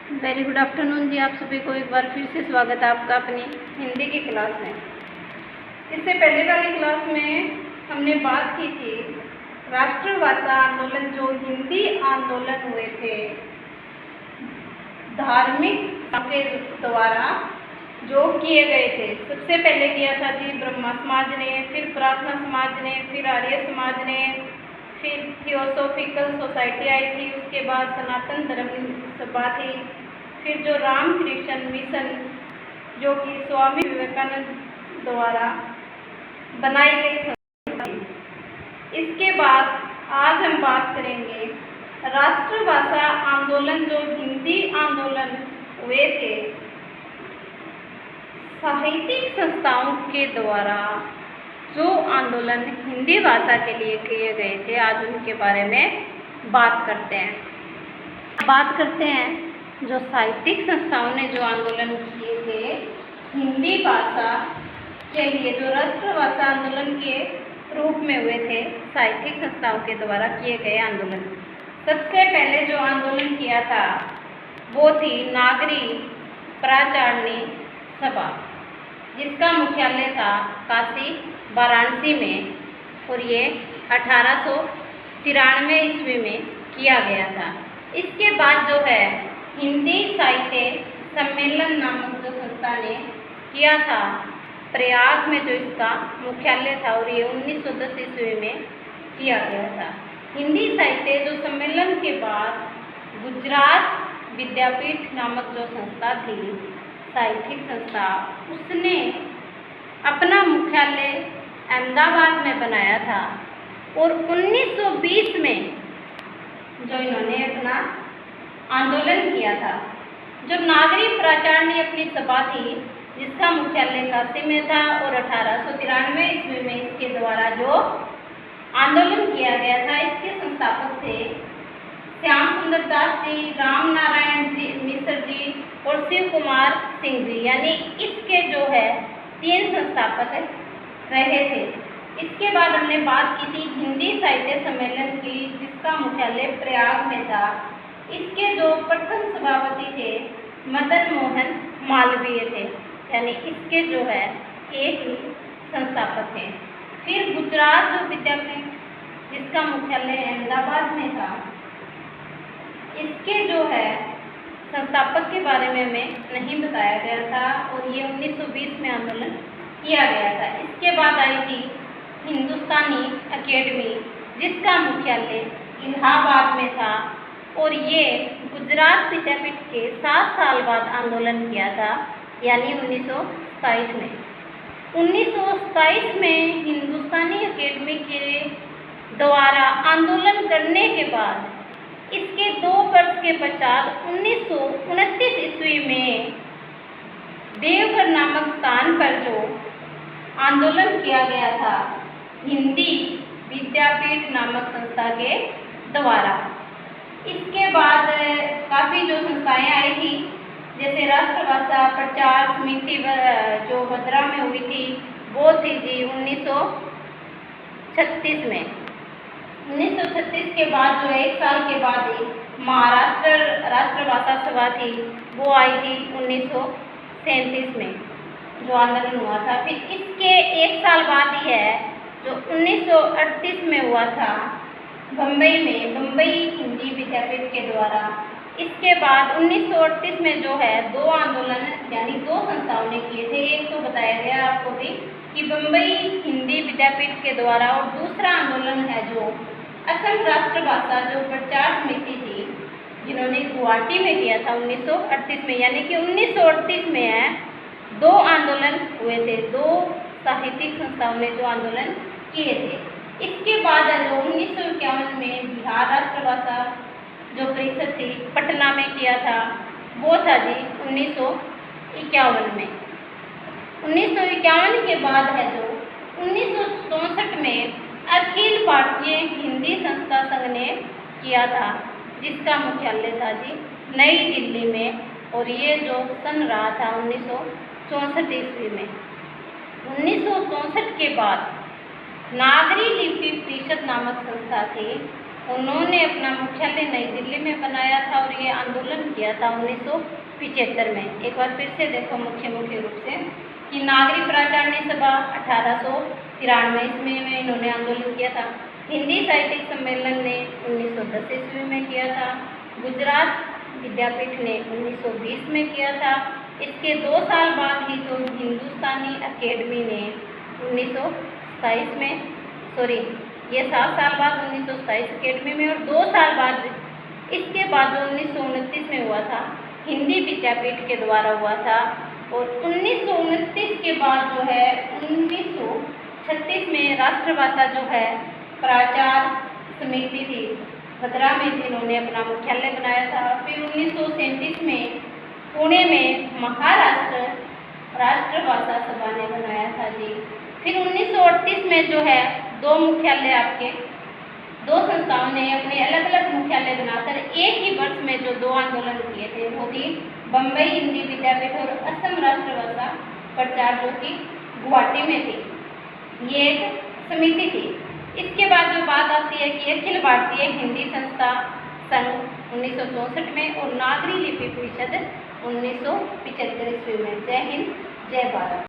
Very good afternoon जी। आप सभी को एक बार फिर से स्वागत है आपका अपनी हिंदी की क्लास में। इससे पहले वाली क्लास में हमने बात की थी राष्ट्रभाषा आंदोलन, जो हिंदी आंदोलन हुए थे धार्मिक के द्वारा जो किए गए थे। सबसे पहले किया था जी ब्रह्मा समाज ने, फिर प्रार्थना समाज ने, फिर आर्य समाज ने, फिर थियोसॉफिकल सोसाइटी आई थी, उसके बाद सनातन धर्म सभा थी, फिर जो रामकृष्ण मिशन जो कि स्वामी विवेकानंद द्वारा बनाई गई संस्था थी। इसके बाद आज हम बात करेंगे राष्ट्रभाषा आंदोलन, जो हिंदी आंदोलन हुए थे साहित्यिक संस्थाओं के द्वारा, जो आंदोलन हिंदी भाषा के लिए किए गए थे, आज उनके बारे में बात करते हैं। जो साहित्यिक संस्थाओं ने जो आंदोलन किए थे हिंदी भाषा के लिए, जो राष्ट्रभाषा आंदोलन के रूप में हुए थे साहित्यिक संस्थाओं के द्वारा किए गए आंदोलन। सबसे पहले जो आंदोलन किया था वो थी नागरी प्राचारणी सभा, जिसका मुख्यालय था काशी वाराणसी में, और ये 1893 ईस्वी में किया गया था। इसके बाद जो है हिंदी साहित्य सम्मेलन नामक जो संस्था ने किया था प्रयाग में, जो इसका मुख्यालय था, और ये 1910 ईस्वी में किया गया था। हिंदी साहित्य जो सम्मेलन के बाद गुजरात विद्यापीठ नामक जो संस्था थी, साहित्यिक संस्था, उसने अपना मुख्यालय अहमदाबाद में बनाया था, और 1920 में जो इन्होंने अपना आंदोलन किया था। जो नागरी प्राचारणी अपनी सभा थी, जिसका मुख्यालय काशी में था, और 1893 ईस्वी में इसके द्वारा जो आंदोलन किया गया था, इसके संस्थापक थे श्याम सुंदर दास जी, राम नारायण जी मिश्र जी और शिव कुमार सिंह जी, यानी इसके जो है 3 संस्थापक रहे थे। इसके बाद हमने बात की थी हिंदी साहित्य सम्मेलन की, जिसका मुख्यालय प्रयाग में था। इसके जो प्रथम सभापति थे मदन मोहन मालवीय थे, यानी इसके जो है एक ही संस्थापक थे। फिर गुजरात जो विद्यापीठ, जिसका मुख्यालय अहमदाबाद में था, इसके जो है संस्थापक के बारे में हमें नहीं बताया गया था, और ये 1920 में आंदोलन किया गया था। इसके बाद आई थी हिंदुस्तानी अकेडमी, जिसका मुख्यालय इलाहाबाद में था, और ये गुजरात विद्यापीठ के 7 साल बाद आंदोलन किया था, यानी 1927 में। 1927 में हिंदुस्तानी अकेडमी के द्वारा आंदोलन करने के बाद इसके 2 वर्ष के पश्चात 1929 ईस्वी में देवघर नामक स्थान पर जो आंदोलन किया गया था हिंदी विद्यापीठ नामक संस्था के द्वारा। इसके बाद काफ़ी जो संस्थाएं आई थी, जैसे राष्ट्रभाषा प्रचार समिति जो भद्रा में हुई थी, वो थी जी 1936 में। 1936 के बाद जो 1 साल के बाद ही महाराष्ट्र राष्ट्रभाषा सभा थी, वो आई थी 1937 में जो आंदोलन हुआ था। फिर इसके 1 साल बाद ही है जो 1938 में हुआ था बम्बई में, बम्बई हिंदी विद्यापीठ के द्वारा। इसके बाद 1938 में जो है 2 आंदोलन, यानी 2 संस्थाओं ने किए थे। एक तो बताया गया आपको भी कि बम्बई हिंदी विद्यापीठ के द्वारा, और दूसरा आंदोलन है जो असम राष्ट्रभाषा जो प्रचार समिति थी, जिन्होंने गुवाहाटी में किया था 1938 में, यानी कि 1938 में है 2 आंदोलन हुए थे, 2 साहित्यिक संस्थाओं ने जो आंदोलन किए थे। इसके बाद जो 1951 में बिहार राष्ट्रभाषा जो परिषद थी पटना में किया था, वो था जी 1951 में। 1951 के बाद है जो 1964 में अखिल भारतीय हिंदी संस्था संघ ने किया था, जिसका मुख्यालय था जी नई दिल्ली में, और ये जो सन रहा था 1964 ईस्वी में। 1964 के बाद नागरी लिपि परिषद नामक संस्था थी, उन्होंने अपना मुख्यालय नई दिल्ली में बनाया था और ये आंदोलन किया था 1975 में। एक बार फिर से देखो मुख्य रूप से कि नागरिक प्राचार्य सभा 1893 ईस्वी में इन्होंने आंदोलन किया था। हिंदी साहित्यिक सम्मेलन ने 1910 ईस्वी में किया था। गुजरात विद्यापीठ ने 1920 में किया था। इसके 2 साल बाद ही जो हिंदुस्तानी अकेडमी ने 1927 में, ये 7 साल बाद 1927 अकेडमी में, और 2 साल बाद इसके बाद जो 1929 में हुआ था हिंदी विद्यापीठ के द्वारा हुआ था। और 1929 के बाद जो है 1936 में राष्ट्रभाषा जो है प्राचार समिति थी भद्रा में, जिन्होंने अपना मुख्यालय बनाया था। फिर 1937 में पुणे में महाराष्ट्र राष्ट्रभाषा सभा ने बनाया था जी। फिर 1938 में जो है 2 मुख्यालय आपके 2 संस्थाओं ने अपने अलग अलग मुख्यालय बनाकर एक ही वर्ष में जो 2 आंदोलन किए थे वो थी बम्बई हिंदी विद्यापीठ और असम राष्ट्रभाषा प्रचार जो कि गुवाहाटी में थी। ये एक समिति थी। इसके बाद जो बात आती है कि अखिल भारतीय हिंदी संस्था सन 1964 में और नागरी लिपि परिषद 1975 ईस्वी में। जय हिंद, जय भारत।